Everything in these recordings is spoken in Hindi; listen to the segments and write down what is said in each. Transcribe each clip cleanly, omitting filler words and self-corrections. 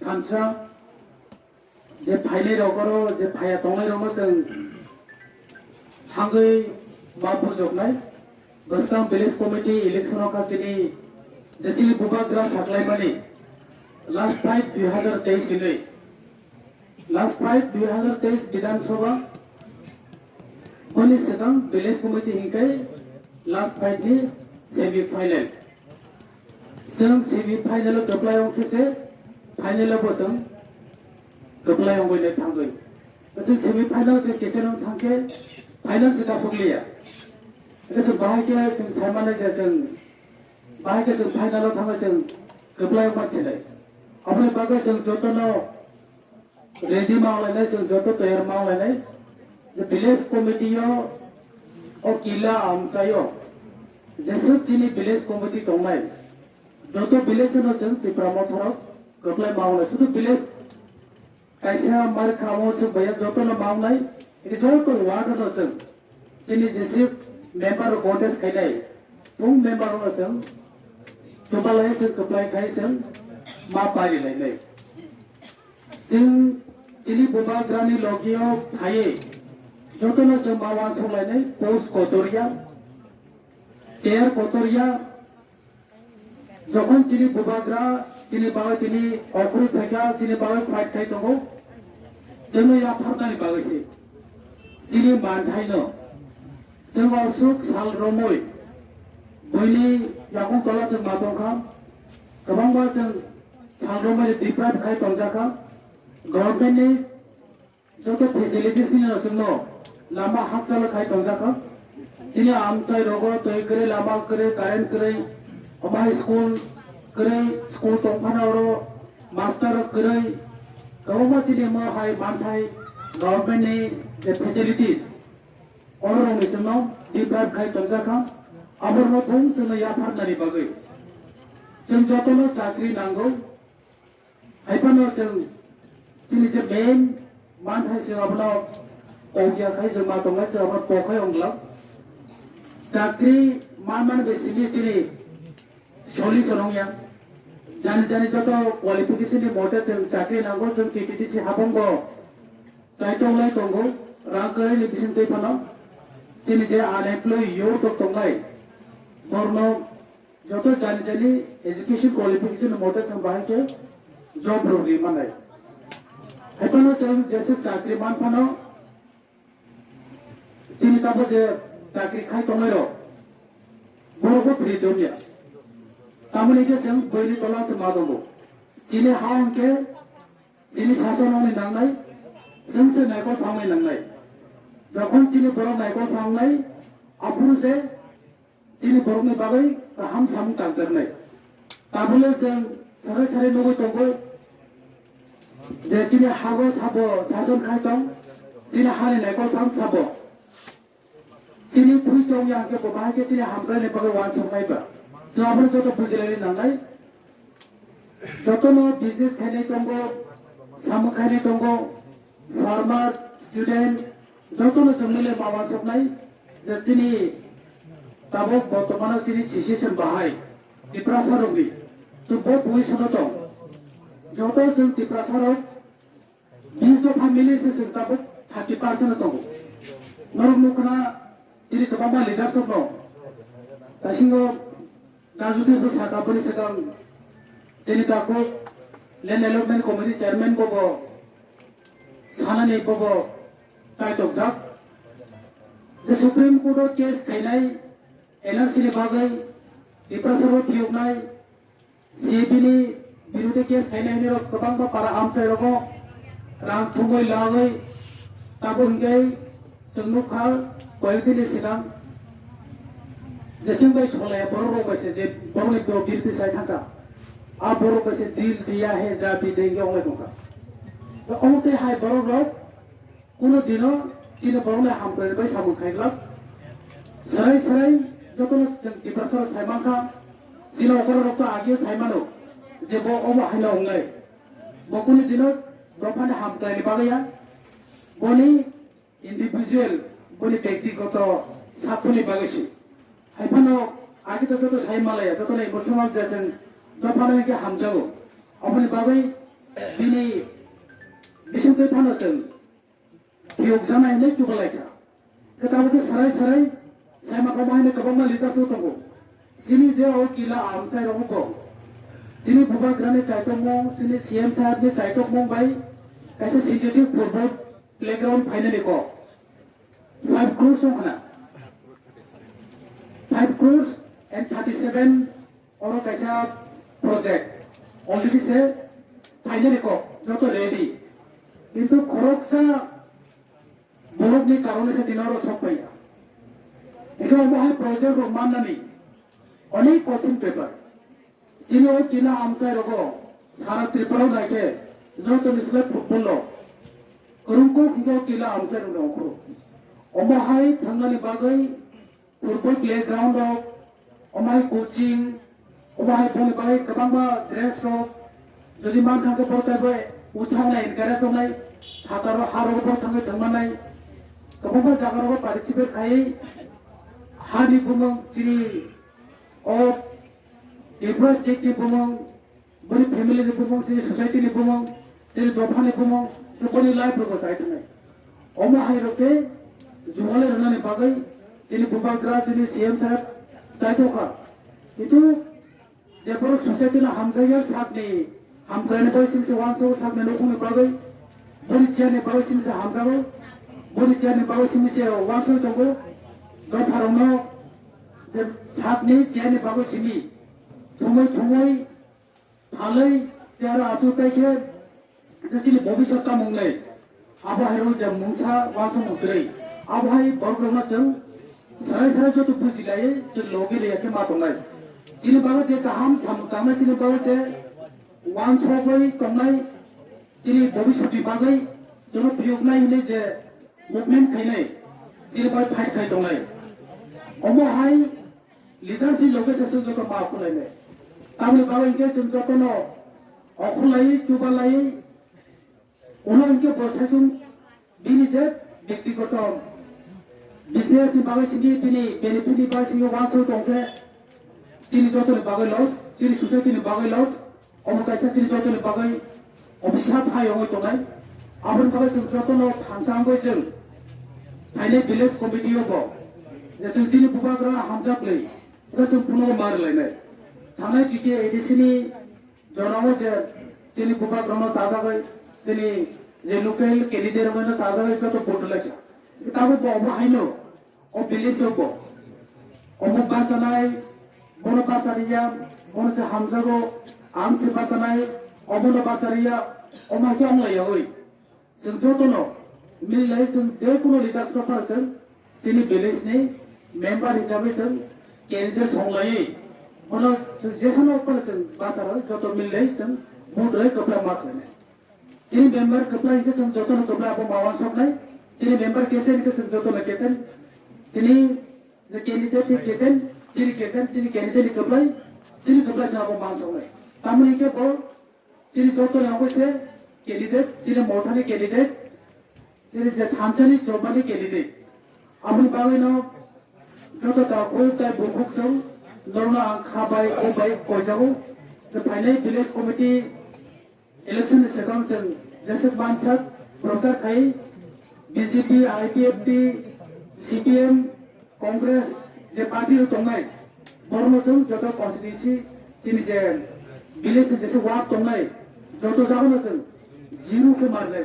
थानसा जे फाइले रगरो जे फाया तंगै रमो जों थांगै मा बुजबनाय बस्तां विलेज कमिटी इलेक्शनाव खाथिनि जेसिलि बुबाग्रा साख्लायमानि लास्ट फाइट 2023 इनै लास्ट फाइट 2023 विधानसभा बनि सिगां विलेज कमिटी हिंकै लास्ट फाइट नि सेमी फाइनल जों सेमी फाइनल गब्लायाव खेसे फाइनलाव जों गब्लायाव गयले थांगै जों सेमी फाइनल जों केसेनाव थांके फाइनल से सगलिया जों बाहायके जों सायमाने जों बाहायके जों फाइनलाव थाङो जों गब्लायाव मानसिलाय अपने बागै जों जतनो रेडी मावलायनाय जों जत तयार मावलायनाय जे विलेज कमिटीयाव ओ किला आमसायो जेसो जिनि विलेज कमिटी दंनाय जत विलेजनो जों त्रिपुरा मथराव गब्लाय मावनाय सुदु विलेज कायसा मार खामो जों बया जतनो मावनाय इदि जत वार्डनो जों जिनि जेसे मेम्बार कन्टेस्ट खायनाय बुं मेम्बारनो जों जबालाय जों गब्लाय खाय जों मा पारिलायनाय जों जिनि बुबाग्रानि लगियाव थायो जतनो जों मावा सलायनाय पोस्ट कटोरिया चेयर कटोरिया যখন যিনি বুবাগ্রা যিনি বাগै তিনি অগ্রু থাকা যিনি বাগै ফাইট খাই दङ जोङो आफादनि बागैसो যিনি मानथायनो जों असुक साल रमै बयनि यागं तला जों मादंखा गोबांबा जों साल रमै डिप्राइभ खाय दंजाखा गभर्नमेन्टनि जत फेसिलिटिसनि जोंनो लामा हाकसाल खाय दंजाखा যিনি आमसाय रगो दै करे लामा करे कारेन्ट करे हमाय स्कूल करे स्कूल तंफानावरो मास्टर करे गोबां जिनि हाय मानथाय गभर्नमेन्टनि जे फेसिलिटिस अरंनि जोंनो डिप्राइभ खाय दंजाखा आबरनो थं जोंनो याफादनि बागै जों जतनो साख्रि नांगौ हायफानो जों जिनि जे मेन मानथाय जों आपनाव औगियाखाय जों मा दंनाय जों आपनाव पखाय अंग्ला साख्रि मान बेसिनि जिनि सल्यूशन होंगे जाने जाने जो तो क्वालिफिकेशन नि मोटे जों चाकरी नांगौ जों टीटीसी हाबंगो जायतंलाय दंगो रागै लिबिसन दैफानो जिनि जे आनएम्प्लॉय यूथ दंलाय बरनो जो तो जाने जाने एजुकेशन क्वालिफिकेशन मोटे जों बाहायके जॉब रोगी मानाय हायफानो जों जैसे चाकरी मान फानो जिनि ताबो जे चाकरी खाय दंलाय रो बरबो फ्रीडम तामने के जों बयनि तला से मा दङ जिनि हा अंके जिनि सासनावनि नांनाय जोंसो नायखौ फांनाय नांनाय जखन जिनि बर नायखौ फांनाय आफुर जे जिनि बरनि बागै गाहाम साम तांजरनाय ताबले जों सारे सारे नगै दङ जे जिनि हागो साबो सासन खाय दं जिनि हानि नायखौ फां साबो जिनि थुइसौ याके बाहायके जिनि हामग्रानि बागै वान संनायबा जोंहाबो जत बुजिलायनो नांनाय जतनो बिजनेस खायनाय दङ साम खायनाय दङ फार्मार स्टुडेन्ट जतनो जोंनिले मावा सबनाय जे दिनै दाबो बर्तमानाव जिनि सिचुएशन बाहाय डिप्रेसननि जों बहुत पजिशनाव दं जत जों डिप्रेसनाव 20 दफा मिलिसे जों दाबो 30% दं नरम नखना जिनि गोबां लिडारशिप दं दासिमबो दाजुदि बसाका बनि सिगां जेनि ताको लेन्ड डेभलपमेन्ट कमिटि चेयारमेन बबो सानानि बबो जायतकजाक जे सुप्रीम कोर्ट केस खायनाय एनआरसी नि बागै डिप्रेसनाव थियोगनाय सीएपी नि बिरुदे केस खायनायनि गोबां पारा आमसाय रगो रां थुंगै लागै ताबो हिंगै जोंनुखा कयदिनि सिगां जैसे भाई सोलाया बड़ों को से जे बड़ों ने तो दिल पे साइड हका आप बड़ों को से दिल दिया है जा भी देंगे होंगे तुमका तो औते हाय बड़ों लोग कुनो दिनों चीने बड़ों ने हम पर भाई सामु खाएगा सराय सराय जो तो डिप्रेशन साइमान का चीने ओकर लोग तो आगे साइमानो जे वो ओवा हाइला होंगे वो कुनो दिनों गफाने हम कराने बागया बोनी इंडिविजुअल बोनी व्यक्तिगत सापुनी बागसी हायफानो आगे तो साइमालाया तो इमोशनल जैसे दफाने के हमजागो अपने बागै bini bisingtoi phano जों भियोग जानायनै जुबालायखा खोथाबो साराय सायमाखौ बाहायनो गोबां लिटारसो दंगौ जिनि जे औ किला आमसाय रंगौ जिनि बुबाग्रानि चाइटक मं जिनि सीएम साहबनि चाइटक मं बाय कैसे सिंजेटिव फुटबल प्लेग्राउंड फाइनल को 5 crores होना 5 crores and 37 और कैसा प्रोजेक्ट ऑलरेडी से फाइनल को जो तो रेडी किंतु खरकसा बरफनि कारणे से दिनारो सब पाया एखौ बाहाय प्रोजेक्ट माननानै अनेक कठिन पेपर जिनो किला आमसाय रगो सारा त्रिपुराव लाखे जो तो निस्ला फुटबल लो करंको किगो किला आमसाय रगो खरो अमाहाय थांनानै बागै फुटबल प्लेग्राउंड रो अमाहाय कोचिंग अमाहाय बनि बागै गोबांबा ड्रेस रो जदि मान थांखो परताबो उछावनाय एनकारेज होनाय हातारो हारो थांनानै गोबांबा जागाराव पार्टिसिपेट खायै हानि बुमं सिरि of डिफरेंस के बुमं बनि फैमिली नि बुमं सिरि सोसाइटी नि बुमं सिरि दफानि बुमं बनि लाइफ रगो साइथनाय अमा हायरके जुवाले रनानि बागै सिनि बुबाग्रा सिनि सीएम साहब साइथोखा किन्तु जेबर सोसाइटी ना हामजाया सागनि हामग्रानि बागै सिनि वानसो सागनि नखुनि बागै बनि चियानि बागै सिनि हामजागो बनि चियानि बागै सिनि वानसो दंगो गफारनो जे सागनि चियानि बागै सिनि थुमै फालै जेरा आसु पैके जसिनि भविष्य का मंगलै आबहायरो जे मुंसा वासो मुद्रै आबहाय बरग्रना जों साराय जो तो बुजिलायै जों लोगे लेयाके मातंनाय जिनि बागै जे गाहाम सामतांनाय जिनि बागै जे वानसबै तंनाय जिनि भविष्यनि बागै जों प्रयोगनाय होनै जे मुभमेन्ट खायनाय जिनि बागै फाइट खाय दंनाय अमहाय लिडारशिप लोगे से जो तो माखुलायनाय तामनि बागै के जों जतनो अखुलायै जुबालायै उनके बसायजों बिनि जे व्यक्तिगत बिजनेस नि बागै सिनि बिनि बेनिफिट नि बागै सिनि वानसो दंके सिनि जतनो बागै लस सिनि सोसाइटी नि बागै लस अमकायसा सिनि जतनो बागै अफिसा फायङै दंनाय आबन बागै जों जतनो थांसांगै जों फाइने विलेज कमिटि अफ जे जों सिनि बुबाग्रा हामजाब्लै जों पुनो मारलायनाय थांनाय टिके एडिसिनि जनाव जे सिनि बुबाग्रानो साजागै सिनि जे लोकल कैंडिडेट होनो साजागै तो वोट लाखा ताबो बहायनो ओ विलेज अफ अमु बासानाय बनो बासारिया बनो से हामजागो आम से बासानाय अमनो बासारिया अमाके अंलायै जों जतनो मिलनाय जों जे कुनो लिडारशिप पार्सन सिनि विलेज नि मेंबर हिसाबै जों कैंडिडेट संलायै बनो जेसानो पार्सन बासारो जतो मिलनाय जों बुद्रै कपला माखनाय जिनि मेंबर कपला इनके जों जतनो कपला अब मावन सबनाय जिनि मेंबर केसेन के जों जतनो केसेन जिनि जे कैंडिडेट नि केसेन जिनि कैंडिडेट नि कपला जों अब मान सबनाय तामनि के बो जिनि जतनो अबसे कैंडिडेट जिनि मोठानि कैंडिडेट जिनि जे थानसानि जबानि कैंडिडेट आबनि बागैनो जतो ता कोइ ता बुखुक जों नरना खाबाय ओबाय कोजागो जे final village committee election second जों जैसे मानसक प्रचार खाई बीजेपी आईपीएफटी सीपीएम कांग्रेस जे पार्टी दंनाय बरनो जों जतो कन्स्टिट्यूएंसी जिनि जे विलेज जैसे वार्ड दंनाय जतो जागोन जों जीरो के मारनाय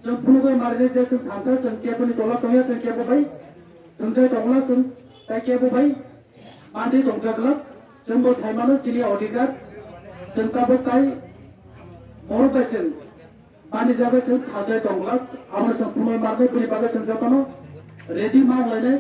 जों पुनगै मारनाय जे जों थांसा जों केबनि तला तया जों केबो भाई जों जे दंला जों ताइ केबो भाई मादि दंजागला जों बो साइमानो जिनि अधिकार जों काबो काई और पैसे पानी जागे जों थाजाय दंला आमर जों पुनगै मारनाय बनि बागै जों जतनो रेडी मावलायनाय